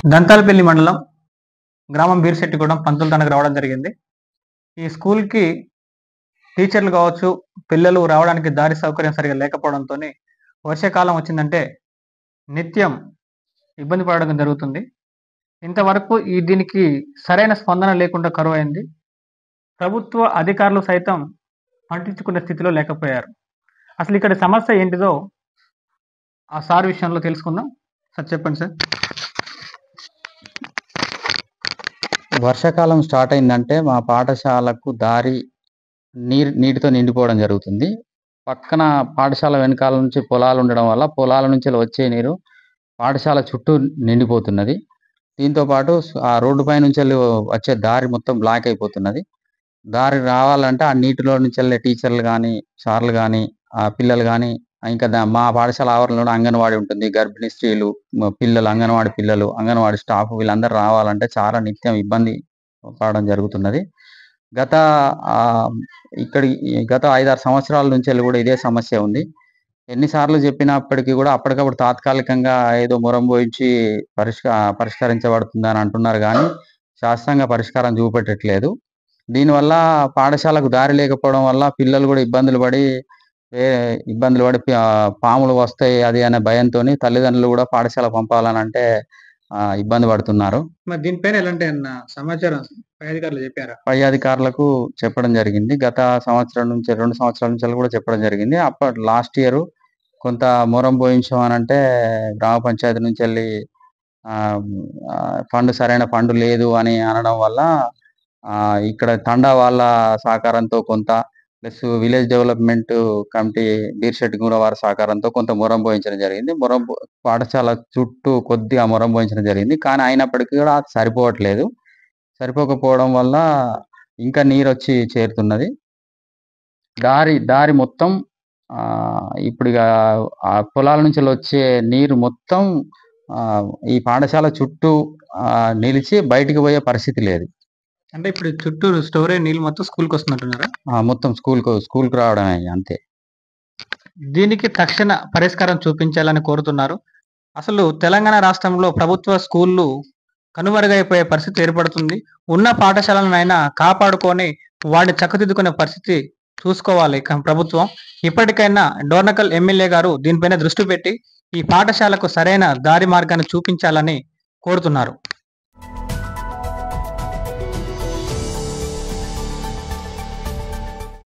దంతాలపల్లి మండలం గ్రామం బీర్శెట్టిగూడెం పంతులు తండకు రావడం జరిగింది. ఈ స్కూల్‌కి టీచర్లు కావచ్చు, పిల్లలు రావడానికి దారి సౌకర్యం సరిగ్గా లేకపోవడంతోని వర్షాకాలం వచ్చిందంటే నిత్యం ఇబ్బంది పడడం జరుగుతుంది. ఇంతవరకు దీనికి సరైన స్పందన లేకుండా కరువైంది. ప్రభుత్వ అధికారులు సైతం పట్టించుకునే స్థితిలో లేకపోయారు. అసలు ఇక్కడ సమస్య ఏంటిదో ఆ సార్ విషయంలో తెలుసుకుందాం. సార్ చెప్పండి సార్. వర్షాకాలం స్టార్ట్ అయిందంటే మా పాఠశాలకు దారి నీటితో నిండిపోవడం జరుగుతుంది. పక్కన పాఠశాల వెనకాల నుంచి పొలాలు ఉండడం వల్ల పొలాల నుంచి వచ్చే నీరు పాఠశాల చుట్టూ నిండిపోతున్నది. దీంతో పాటు ఆ రోడ్డు పై నుంచి వచ్చే దారి మొత్తం బ్లాక్ అయిపోతున్నది. దారి రావాలంటే ఆ నీటిలో నుంచి వెళ్ళే టీచర్లు కానీ, సార్లు కానీ, ఆ పిల్లలు కానీ, ఇంకా మా పాఠశాల ఆవరణలో అంగన్వాడీ ఉంటుంది. గర్భిణీ స్త్రీలు, పిల్లలు, అంగన్వాడీ పిల్లలు, అంగన్వాడీ స్టాఫ్ వీళ్ళందరూ రావాలంటే చాలా నిత్యం ఇబ్బంది పడడం జరుగుతున్నది. గత 5-6 సంవత్సరాల నుంచి కూడా ఇదే సమస్య ఉంది. ఎన్నిసార్లు చెప్పినప్పటికీ కూడా అప్పటికప్పుడు తాత్కాలికంగా ఏదో మొరం పోయించి పరిష్కరించబడుతుందని అంటున్నారు కానీ శాశ్వతంగా పరిష్కారం చూపెట్టట్లేదు. దీనివల్ల పాఠశాలకు దారి లేకపోవడం వల్ల పిల్లలు కూడా ఇబ్బందులు పడి పాములు వస్తాయి అది అనే భయంతోని తల్లిదండ్రులు కూడా పాఠశాల పంపాలని అంటే ఇబ్బంది పడుతున్నారు. మరి దీనిపైన ఎలాంటి సమాచారం పై అధికారులు చెప్పారా? పై అధికారులకు చెప్పడం జరిగింది. గత సంవత్సరం నుంచి 2 సంవత్సరాల నుంచి కూడా చెప్పడం జరిగింది. లాస్ట్ ఇయర్ కొంత మొరం పోయించామనంటే గ్రామ పంచాయతీ నుంచి వెళ్ళి సరైన ఫండ్ లేదు అని అనడం వల్ల ఇక్కడ తండా వాళ్ళ సహకారంతో కొంత ప్లస్ విలేజ్ డెవలప్మెంట్ కమిటీ బీర్శెట్టిగూడెం వారి సహకారంతో కొంత మొరం పోయించడం జరిగింది. పాఠశాల చుట్టూ కొద్దిగా మొరం పోయించడం జరిగింది. కానీ అయినప్పటికీ కూడా సరిపోవట్లేదు. సరిపోకపోవడం వల్ల ఇంకా నీరు వచ్చి చేరుతున్నది. దారి మొత్తం ఇప్పుడు ఆ పొలాల నుంచి వచ్చే నీరు మొత్తం ఈ పాఠశాల చుట్టూ నిలిచి బయటికి పోయే పరిస్థితి లేదు. అంటే ఇప్పుడు చుట్టూ స్టోర్ అయ్యే నీళ్ళు మొత్తం స్కూల్కి వస్తున్నట్టున్నారా? మొత్తం స్కూల్కి రావడమే అంతే. దీనికి తక్షణ పరిష్కారం చూపించాలని కోరుతున్నారు. అసలు తెలంగాణ రాష్ట్రంలో ప్రభుత్వ స్కూళ్ళు కనుమరుగైపోయే పరిస్థితి ఏర్పడుతుంది. ఉన్న పాఠశాలనైనా కాపాడుకొని వాడిని చక్కదిద్దుకునే పరిస్థితి చూసుకోవాలి ప్రభుత్వం. ఇప్పటికైనా డోర్నకల్ ఎమ్మెల్యే గారు దీనిపైన దృష్టి పెట్టి ఈ పాఠశాలకు సరైన దారి మార్గాన్ని చూపించాలని కోరుతున్నారు.